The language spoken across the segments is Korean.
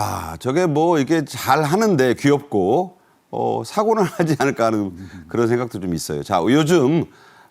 자, 저게 뭐 이렇게 잘 하는데 귀엽고 사고는 하지 않을까 하는 그런 생각도 좀 있어요. 자, 요즘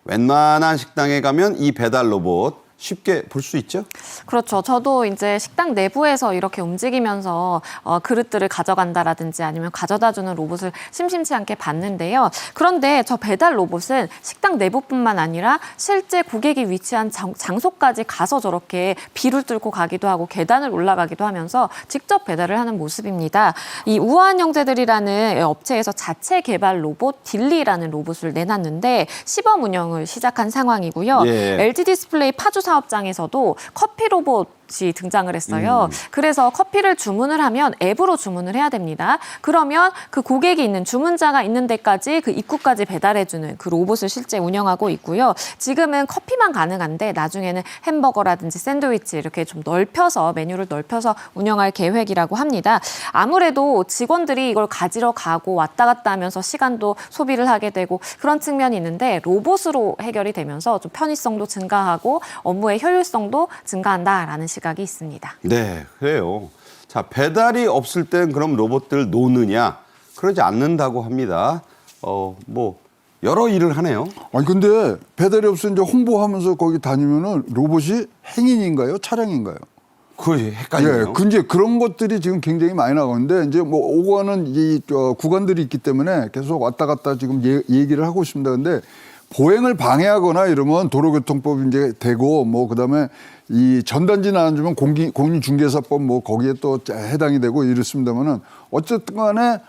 웬만한 식당에 가면 이 배달 로봇 쉽게 볼 수 있죠? 그렇죠. 저도 이제 식당 내부에서 이렇게 움직이면서 그릇들을 가져간다라든지 아니면 가져다주는 로봇을 심심치 않게 봤는데요. 그런데 저 배달 로봇은 식당 내부뿐만 아니라 실제 고객이 위치한 장소까지 가서 저렇게 비를 뚫고 가기도 하고 계단을 올라가기도 하면서 직접 배달을 하는 모습입니다. 이 우아한 형제들이라는 업체에서 자체 개발 로봇 딜리라는 로봇을 내놨는데 시범 운영을 시작한 상황이고요. 예. LG 디스플레이 파주 사업장에서도 커피 로봇이 등장을 했어요. 그래서 커피를 주문을 하면 앱으로 주문을 해야 됩니다. 그러면 그 고객이 있는 주문자가 있는 데까지 그 입구까지 배달해주는 그 로봇을 실제 운영하고 있고요. 지금은 커피만 가능한데 나중에는 햄버거라든지 샌드위치 이렇게 좀 넓혀서 메뉴를 넓혀서 운영할 계획이라고 합니다. 아무래도 직원들이 이걸 가지러 가고 왔다 갔다 하면서 시간도 소비를 하게 되고 그런 측면이 있는데 로봇으로 해결이 되면서 좀 편의성도 증가하고 업무의 효율성도 증가한다라는 시각이 있습니다. 네, 그래요. 자, 배달이 없을 땐 그럼 로봇들 노느냐? 그러지 않는다고 합니다. 뭐 여러 일을 하네요. 아니 근데 배달이 없으면 이제 홍보하면서 거기 다니면은 로봇이 행인인가요? 차량인가요? 그게 헷갈리네요. 예, 이제 그런 것들이 지금 굉장히 많이 나오는데 이제 뭐 오고 가는 이 구간들이 있기 때문에 계속 왔다 갔다 지금 얘기를 하고 있습니다. 근데 보행을 방해하거나 이러면 도로교통법이 이제 되고 뭐 그다음에 이 전단지 나눠주면 공인중개사법 뭐 거기에 또 해당이 되고 이렇습니다만은 어쨌든 간에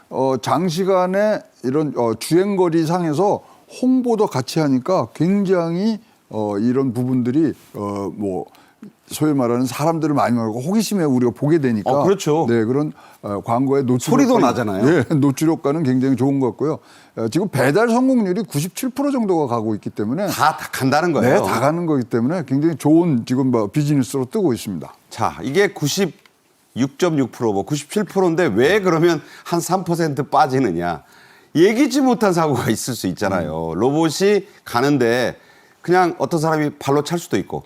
장시간에 이런 주행거리 상에서 홍보도 같이 하니까 굉장히 이런 부분들이 뭐 소위 말하는 사람들을 많이 말고 호기심에 우리가 보게 되니까 그렇죠. 네, 그런 광고에 소리도 나잖아요. 네, 노출 효과는 굉장히 좋은 것 같고요. 지금 배달 성공률이 97% 정도가 가고 있기 때문에 다 간다는 거예요. 네, 다 가는 거기 때문에 굉장히 좋은 지금 비즈니스로 뜨고 있습니다. 자, 이게 96.6%, 뭐 97%인데 왜 그러면 한 3% 빠지느냐? 예기치 못한 사고가 있을 수 있잖아요. 로봇이 가는데 그냥 어떤 사람이 발로 찰 수도 있고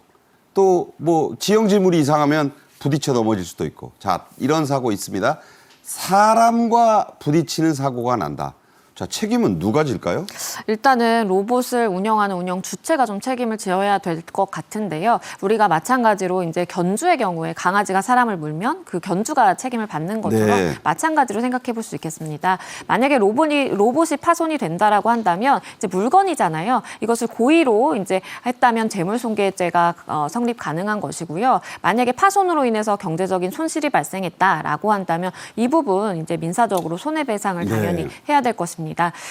또 뭐 지형지물이 이상하면 부딪혀 넘어질 수도 있고. 자, 이런 사고 있습니다. 사람과 부딪히는 사고가 난다. 자, 책임은 누가 질까요? 일단은 로봇을 운영하는 운영 주체가 좀 책임을 져야 될 것 같은데요. 우리가 마찬가지로 이제 견주의 경우에 강아지가 사람을 물면 그 견주가 책임을 받는 것처럼 네. 마찬가지로 생각해 볼 수 있겠습니다. 만약에 로봇이 파손이 된다라고 한다면 이제 물건이잖아요. 이것을 고의로 이제 했다면 재물손괴죄가 성립 가능한 것이고요. 만약에 파손으로 인해서 경제적인 손실이 발생했다라고 한다면 이 부분 이제 민사적으로 손해배상을 당연히 네. 해야 될 것입니다.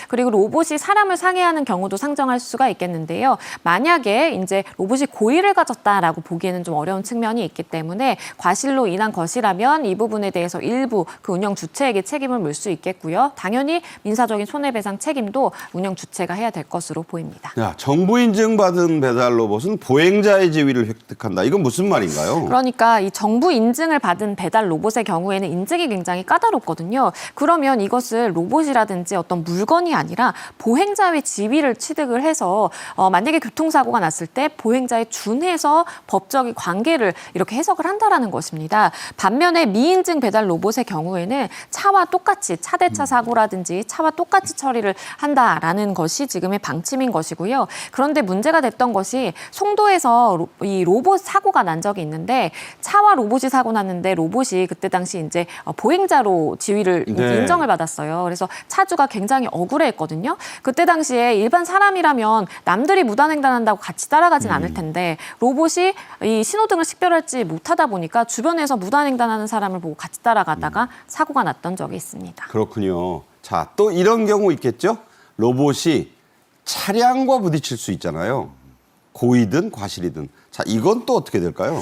그리고 로봇이 사람을 상해하는 경우도 상정할 수가 있겠는데요. 만약에 이제 로봇이 고의를 가졌다라고 보기에는 좀 어려운 측면이 있기 때문에 과실로 인한 것이라면 이 부분에 대해서 일부 그 운영 주체에게 책임을 물 수 있겠고요. 당연히 민사적인 손해배상 책임도 운영 주체가 해야 될 것으로 보입니다. 야, 정부 인증받은 배달 로봇은 보행자의 지위를 획득한다. 이건 무슨 말인가요? 그러니까 이 정부 인증을 받은 배달 로봇의 경우에는 인증이 굉장히 까다롭거든요. 그러면 이것을 로봇이라든지 어떤 물건이 아니라 보행자의 지위를 취득을 해서 만약에 교통사고가 났을 때 보행자에 준해서 법적인 관계를 이렇게 해석을 한다라는 것입니다. 반면에 미인증 배달 로봇의 경우에는 차와 똑같이 차대차 사고라든지 차와 똑같이 처리를 한다라는 것이 지금의 방침인 것이고요. 그런데 문제가 됐던 것이 송도에서 이 로봇 사고가 난 적이 있는데 차와 로봇이 사고 났는데 로봇이 그때 당시 이제 보행자로 지위를 네. 인정을 받았어요. 그래서 차주가 굉장히 억울해했거든요. 그때 당시에 일반 사람이라면 남들이 무단횡단한다고 같이 따라가진 않을 텐데 로봇이 이 신호등을 식별하지 못하다 보니까 주변에서 무단횡단하는 사람을 보고 같이 따라가다가 사고가 났던 적이 있습니다. 그렇군요. 자, 또 이런 경우 있겠죠? 로봇이 차량과 부딪힐 수 있잖아요. 고의든 과실이든. 자, 이건 또 어떻게 될까요?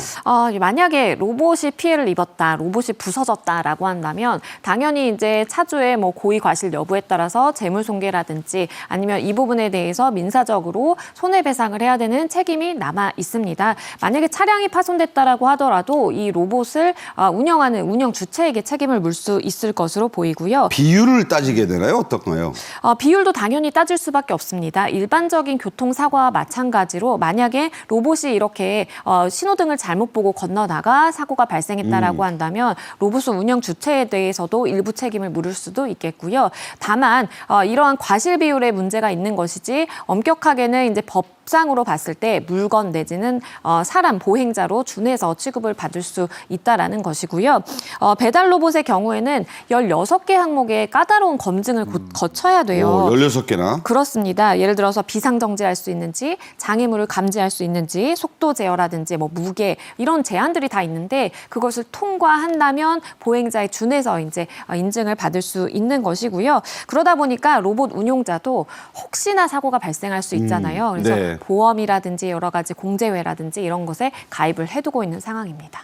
만약에 로봇이 피해를 입었다, 로봇이 부서졌다라고 한다면 당연히 이제 차주의 뭐 고의 과실 여부에 따라서 재물손괴라든지 아니면 이 부분에 대해서 민사적으로 손해배상을 해야 되는 책임이 남아 있습니다. 만약에 차량이 파손됐다라고 하더라도 이 로봇을 운영하는 운영 주체에게 책임을 물 수 있을 것으로 보이고요. 비율을 따지게 되나요? 어떤가요? 비율도 당연히 따질 수밖에 없습니다. 일반적인 교통사고와 마찬가지로 만약에 로봇이 이렇게 이렇게 신호등을 잘못 보고 건너다가 사고가 발생했다라고 한다면 로봇 운영 주체에 대해서도 일부 책임을 물을 수도 있겠고요. 다만 이러한 과실 비율에 문제가 있는 것이지 엄격하게는 이제 법상으로 봤을 때 물건 내지는 사람 보행자로 준해서 취급을 받을 수 있다라는 것이고요. 배달 로봇의 경우에는 16개 항목의 까다로운 검증을 거쳐야 돼요. 16개나? 그렇습니다. 예를 들어서 비상정지할 수 있는지, 장애물을 감지할 수 있는지, 속도 제어라든지 뭐 무게 이런 제한들이 다 있는데 그것을 통과한다면 보행자에 준해서 이제 인증을 받을 수 있는 것이고요. 그러다 보니까 로봇 운용자도 혹시나 사고가 발생할 수 있잖아요. 그래서 네. 보험이라든지 여러 가지 공제회라든지 이런 것에 가입을 해두고 있는 상황입니다.